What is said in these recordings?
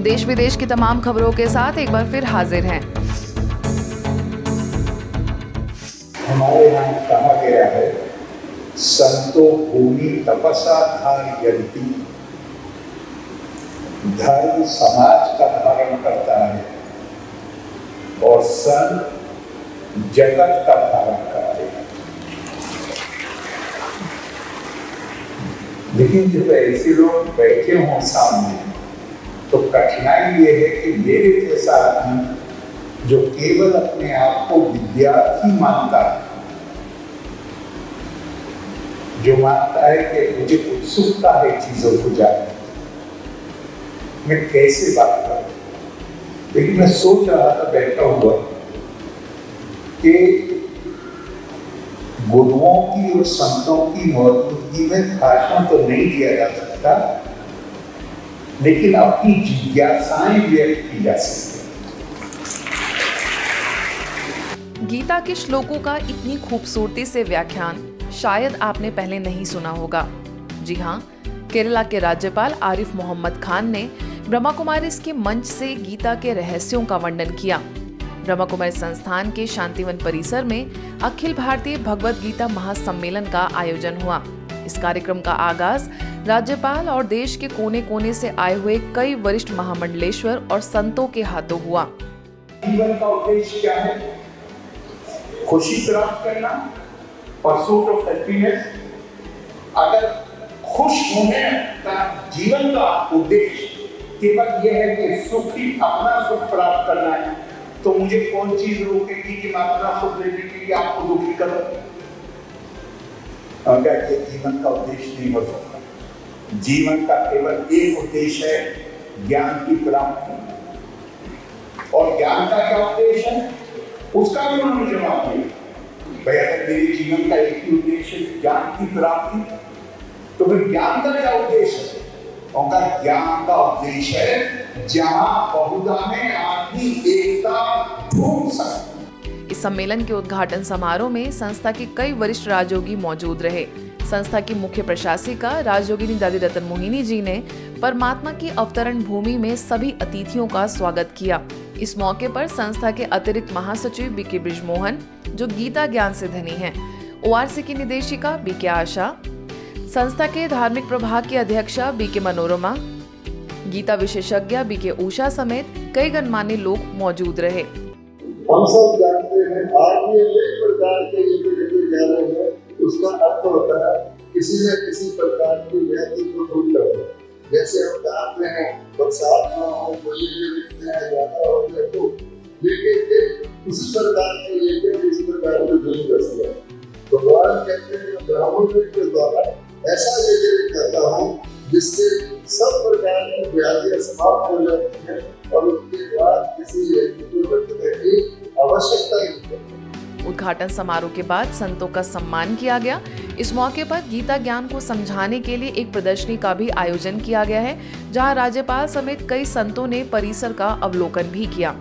देश विदेश की तमाम खबरों के साथ एक बार फिर हाजिर हैं। हमारे यहाँ कहा गया है, संतो भूमि तपसा धारयन्ति। धर्म समाज का धारण करता है और संत जगत का धारण करते हैं। लेकिन जब ऐसे लोग बैठे हों सामने तो कठिनाई ये है कि मेरे जैसा आदमी जो केवल अपने आप को विद्यार्थी मानता है, जो मानता है कि मुझे उत्सुकता है चीजों को जानने, मैं कैसे बात करूं। लेकिन मैं सोच रहा था बैठा हुआ कि गुरुओं की और संतों की मौजूदगी में भाषण तो नहीं दिया जा सकता, लेकिन अपनी जिज्ञासाएं व्यक्त की जा सकती हैं। गीता के श्लोकों का इतनी खूबसूरती से व्याख्यान शायद आपने पहले नहीं सुना होगा। जी हाँ, केरला के राज्यपाल आरिफ मोहम्मद खान ने ब्रह्मा कुमारीज के मंच से गीता के रहस्यों का वर्णन किया। ब्रह्मा कुमारी संस्थान के शांतिवन परिसर में अखिल भारतीय भगवत गीता महासम्मेलन का आयोजन हुआ। इस कार्यक्रम का आगाज राज्यपाल और देश के कोने कोने से आए हुए कई वरिष्ठ महामंडलेश्वर और संतों के हाथों हुआ। जीवन का उद्देश्य क्या है? खुशी प्राप्त करना, परसूट ऑफ हैप्पीनेस। अगर खुश होने का जीवन का उद्देश्य केवल यह है कि सुखी अपना सुख प्राप्त करना है, तो मुझे कौन चीज रोकेगी कि मैं अपना सुख लेने के लिए आपको दुखी करूं? अगर ये जीवन का उद्देश्य नहीं हो सकता। जीवन का केवल एक उद्देश्य है, ज्ञान की प्राप्ति। और ज्ञान का क्या उद्देश्य है, उसका भी उन्होंने जवाब दिया। भाई अगर मेरे जीवन का एक ही उद्देश्य है ज्ञान की प्राप्ति, तो फिर ज्ञान का क्या उद्देश्य है? उनका ज्ञान का उद्देश्य है जहां बहुधा में आदमी एकता ढूंढ सकता। इस सम्मेलन के उद्घाटन समारोह में संस्था के कई वरिष्ठ राजयोगी मौजूद रहे। संस्था की मुख्य प्रशासिका राजयोगिनी दादी रतन मोहिनी जी ने परमात्मा की अवतरण भूमि में सभी अतिथियों का स्वागत किया। इस मौके पर संस्था के अतिरिक्त महासचिव बीके बृजमोहन, जो गीता ज्ञान से धनी हैं, ओआरसी की निदेशिका बीके आशा, संस्था के धार्मिक प्रभाग की अध्यक्षा बीके मनोरमा, गीता विशेषज्ञ बीके उषा समेत कई गणमान्य लोग मौजूद रहे। हम सब जानते हैं आज ये एक प्रकार के युग लेके जा रहे हैं, उसका अर्थ होता है किसी न किसी प्रकार की व्याधि को दूर करना। जैसे हम जानते हैं बरसात ना हो, कोई लिखते हैं ज्यादा हो गया तो, लेकिन उसी प्रकार के लेके इस प्रकार की जरूरत है। भगवान कहते हैं ब्राह्मण के द्वारा ऐसा लेके करता हूँ जिससे सब प्रकार की व्याधियां समाप्त हो जाती हैं और उसके बाद किसी व्यक्ति को रखने की आवश्यकता नहीं है। उद्घाटन समारोह के बाद संतों का सम्मान किया गया। इस मौके पर गीता ज्ञान को समझाने के लिए एक प्रदर्शनी का भी आयोजन किया गया है, जहां राज्यपाल समेत कई संतों ने परिसर का अवलोकन भी किया।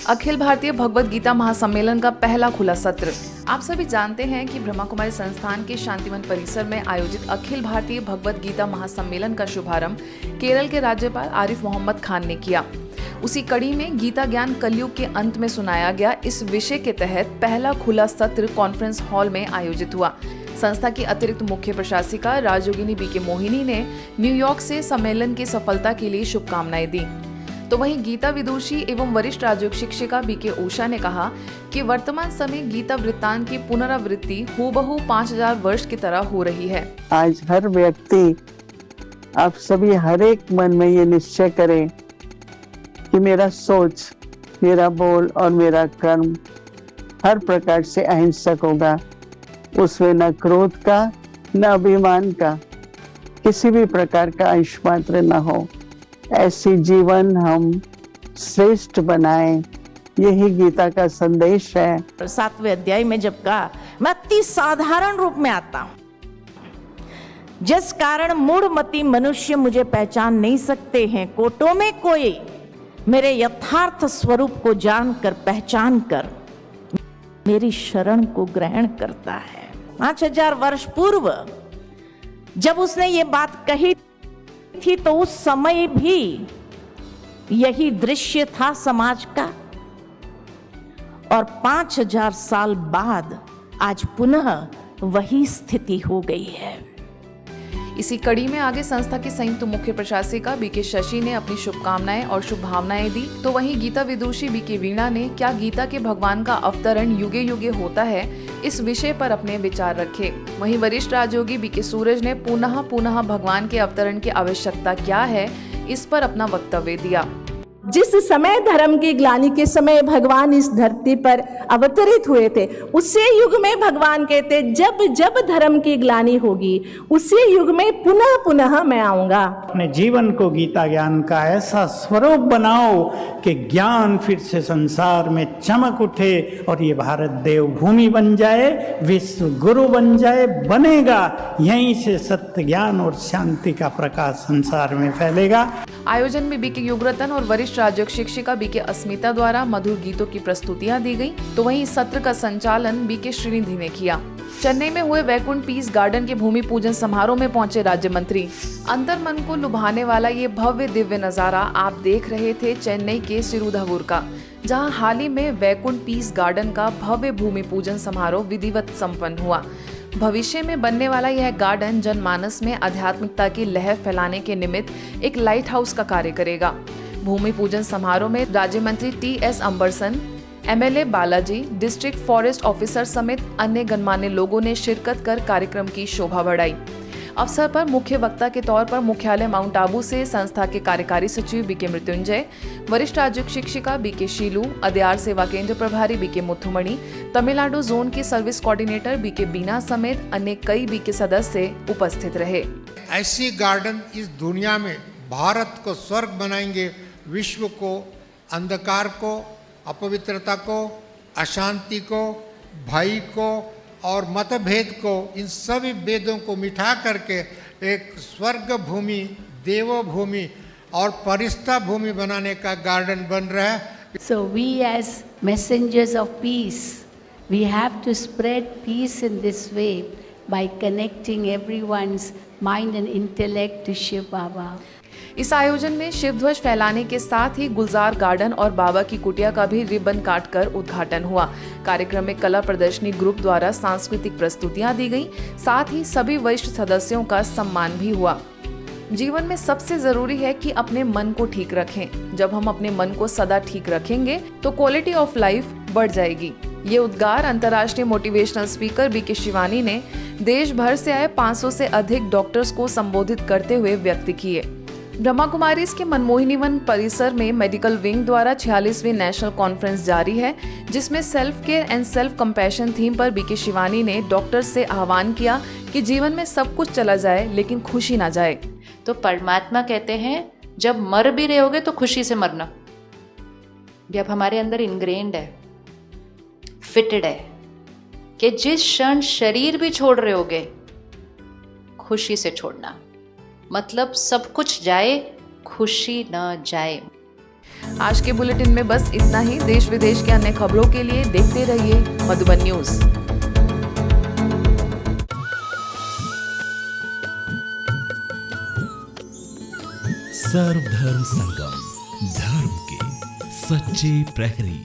अखिल भारतीय भगवत गीता महासम्मेलन का पहला खुला सत्र। आप सभी जानते हैं कि ब्रह्मा कुमारी संस्थान के शांतिवन परिसर में आयोजित अखिल भारतीय भगवत गीता महासम्मेलन का शुभारंभ केरल के राज्यपाल आरिफ मोहम्मद खान ने किया। उसी कड़ी में गीता ज्ञान कलयुग के अंत में सुनाया गया इस विषय के तहत पहला खुला सत्र कॉन्फ्रेंस हॉल में आयोजित हुआ। संस्था की अतिरिक्त मुख्य प्रशासिका राजयोगिनी बीके मोहिनी ने न्यूयॉर्क से सम्मेलन की सफलता के लिए शुभकामनाएं दी। तो वहीं गीता विदुषी एवं वरिष्ठ राजयोग शिक्षिका बीके उषा ने कहा कि वर्तमान समय गीता वृत्तांत की पुनरावृत्ति हूबहू 5000 वर्ष की तरह हो रही है। आज हर व्यक्ति, आप सभी हर एक मन में ये निश्चय करें कि मेरा सोच, मेरा बोल और मेरा कर्म हर प्रकार से अहिंसक होगा। उसमें न क्रोध का, न अभिमान का, किसी भी प्रकार का अंश मात्र न हो। ऐसी जीवन हम श्रेष्ठ बनाएं, यही गीता का संदेश है। 7वें अध्याय में जब कहा, मैं अति साधारण रूप में आता हूं, जिस कारण मूढ़मती मनुष्य मुझे पहचान नहीं सकते हैं, कोटों में कोई मेरे यथार्थ स्वरूप को जानकर, पहचान कर मेरी शरण को ग्रहण करता है। 5000 वर्ष पूर्व जब उसने ये बात कही थी तो उस समय भी यही दृश्य था समाज का, और 5000 साल बाद आज पुनः वही स्थिति हो गई है। इसी कड़ी में आगे संस्था के संयुक्त मुख्य प्रशासिका बीके शशि ने अपनी शुभकामनाएं और शुभभावनाएं दी, तो वहीं गीता विदुषी बीके वीणा ने क्या गीता के भगवान का अवतरण युगे युगे होता है, इस विषय पर अपने विचार रखे। वहीं वरिष्ठ राजयोगी बीके सूरज ने पुनः भगवान के अवतरण की आवश्यकता क्या है, इस पर अपना वक्तव्य दिया। जिस समय धर्म की ग्लानि के समय भगवान इस धरती पर अवतरित हुए थे, उसी युग में भगवान कहते जब जब धर्म की ग्लानि होगी उसी युग में पुनः मैं आऊंगा। अपने जीवन को गीता ज्ञान का ऐसा स्वरूप बनाओ कि ज्ञान फिर से संसार में चमक उठे और ये भारत देवभूमि बन जाए, विश्व गुरु बन जाए, बनेगा। यहीं से सत्य ज्ञान और शांति का प्रकाश संसार में फैलेगा। आयोजन में बीके युगरतन और वरिष्ठ राजयोग शिक्षिका बीके अस्मिता द्वारा मधुर गीतों की प्रस्तुतियां दी गई, तो वहीं इस सत्र का संचालन बीके श्रीनिधि ने किया। चेन्नई में हुए वैकुंठ पीस गार्डन के भूमि पूजन समारोह में पहुंचे राज्य मंत्री। अंतर मन को लुभाने वाला ये भव्य दिव्य नजारा आप देख रहे थे चेन्नई के सिरुधवुर का, जहां हाल ही में वैकुंठ पीस गार्डन का भव्य भूमि पूजन समारोह विधिवत संपन्न हुआ। भविष्य में बनने वाला यह गार्डन जनमानस में आध्यात्मिकता की लहर फैलाने के निमित्त एक लाइट हाउस का कार्य करेगा। भूमि पूजन समारोह में राज्य मंत्री T S. Ambarasan, MLA Balaji, district forest officer समेत अन्य गणमान्य लोगों ने शिरकत कर कार्यक्रम की शोभा बढ़ाई। अवसर पर मुख्य वक्ता के तौर पर मुख्यालय माउंट आबू से संस्था के कार्यकारी सचिव बीके मृत्युंजय, वरिष्ठ राजयोग शिक्षिका बीके शीलू, अदयार सेवा केंद्र प्रभारी बीके मुथुमणि, तमिलनाडु जोन के सर्विस कोऑर्डिनेटर बीके बीना समेत अन्य कई बीके सदस्य उपस्थित रहे। ऐसी गार्डन इस दुनिया में भारत को स्वर्ग बनाएंगे, विश्व को, अंधकार को, अपवित्रता को, अशांति को, भय को और मतभेद को, इन सभी भेदों को मिटा करके एक स्वर्ग भूमि, देवभूमि और परिष्ठा भूमि बनाने का गार्डन बन रहा है। So we as messengers of peace, we have to spread peace in this way by connecting everyone's mind and intellect to Shiv Baba. इस आयोजन में शिव ध्वज फैलाने के साथ ही गुलजार गार्डन और बाबा की कुटिया का भी रिबन काटकर उद्घाटन हुआ। कार्यक्रम में कला प्रदर्शनी ग्रुप द्वारा सांस्कृतिक प्रस्तुतियां दी गई, साथ ही सभी वरिष्ठ सदस्यों का सम्मान भी हुआ। जीवन में सबसे जरूरी है कि अपने मन को ठीक रखें। जब हम अपने मन को सदा ठीक रखेंगे तो क्वालिटी ऑफ लाइफ बढ़ जाएगी। ये उद्गार अंतर्राष्ट्रीय मोटिवेशनल स्पीकर बीके शिवानी ने देश भर से आए 500 से अधिक डॉक्टर्स को संबोधित करते हुए व्यक्त किए। ब्रह्मा कुमारीज के मनमोहिनी वन परिसर में मेडिकल विंग द्वारा 46वीं नेशनल कॉन्फ्रेंस जारी है, जिसमें self care and self compassion theme पर बीके शिवानी ने डॉक्टर्स से आह्वान किया कि जीवन में सब कुछ चला जाए लेकिन खुशी ना जाए। तो परमात्मा कहते हैं जब मर भी रहे होगे तो खुशी से मरना। ये अब हमारे अंदर इनग्रेन्ड है, फिटेड है कि जिस क्षण शरीर भी छोड़ रहे होगे खुशी से छोड़ना, मतलब सब कुछ जाए खुशी न जाए। आज के बुलेटिन में बस इतना ही। देश विदेश के अन्य खबरों के लिए देखते रहिए मधुबन न्यूज। सर्वधर्म संगम, धर्म के सच्चे प्रहरी।